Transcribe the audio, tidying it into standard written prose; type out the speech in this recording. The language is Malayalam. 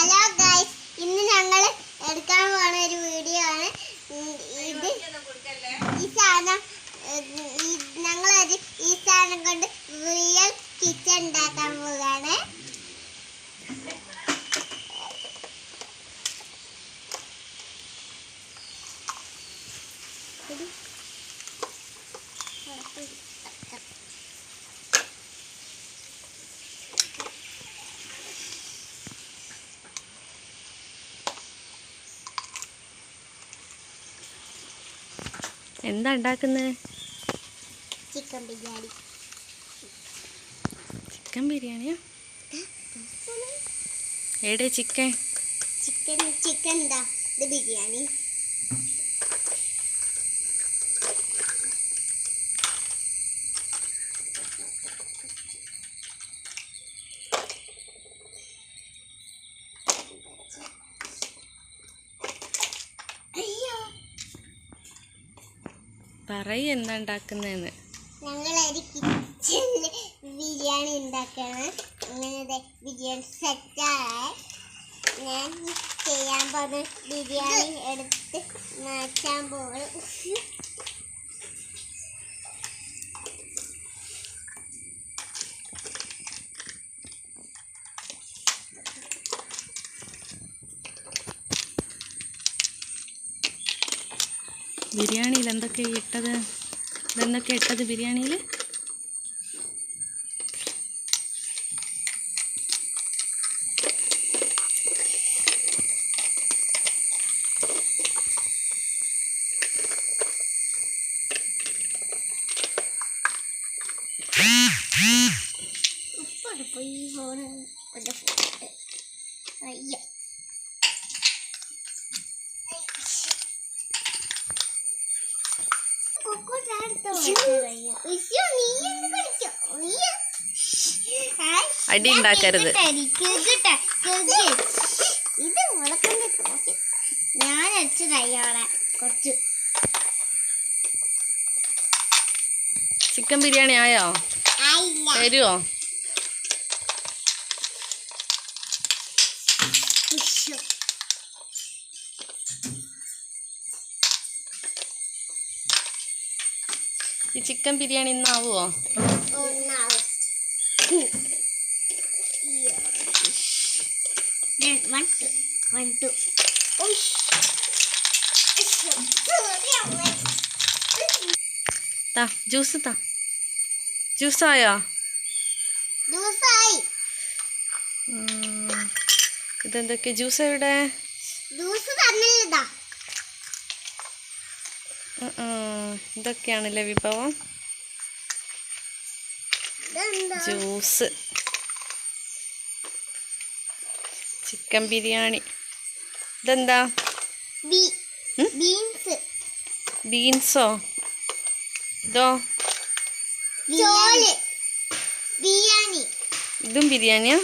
ഹലോ ഗൈസ്, ഇന്ന് ഞങ്ങൾ എടുക്കാൻ പോകുന്ന ഒരു വീഡിയോ ആണ്. ഇത് ഈ സാധനം ഞങ്ങളൊരു ഈ സാധനം കൊണ്ട് റിയൽ കിച്ചൺ ഉണ്ടാക്കാൻ പോവുകയാണ്. എന്താ ഉണ്ടാക്കുന്നത്? ചിക്കൻ ബിരിയാണി. ചിക്കൻ ബിരിയാണിയാ? എവിടെ ചിക്കൻ? ചിക്കൻ എന്താ ഇത് ബിരിയാണി. പറയ് എന്താ ഉണ്ടാക്കുന്നതെന്ന്. ഞങ്ങളൊരു കിച്ചണില് ബിരിയാണി ഉണ്ടാക്കാണ്. അങ്ങനെ ബിരിയാണി സെറ്റായ ഞാൻ ചെയ്യാൻ പോകുന്ന ബിരിയാണി എടുത്ത് മാറ്റാൻ പോകും. ബിരിയാണിയിൽ എന്തൊക്കെ ഇട്ടത്? ഇതെന്തൊക്കെ ഇട്ടത് ബിരിയാണിയിൽ? ഉപ്പോട് പോയി ഫോണ് അയ്യോ. അടി ഉണ്ടാക്കരുത്. ഇത് മുളക്കണ്ട. ഞാൻ അടിച്ചു തയ്യാറെ കുറച്ച്. ചിക്കൻ ബിരിയാണി ആയോ? വരുമോ? ഈ ചിക്കൻ ബിരിയാണി ഇന്നാവുമോ? താ ജ്യൂസ് താ. ജ്യൂസായോ? ഇതെന്തൊക്കെ ജ്യൂസ്? എവിടെ ഇതൊക്കെയാണല്ലേ വിഭവം. Juice, chicken biryani. ഇതെന്താ? ബീൻസോ? ഇതോ? ബിരിയാണി. ഇതും ബിരിയാണിയാ?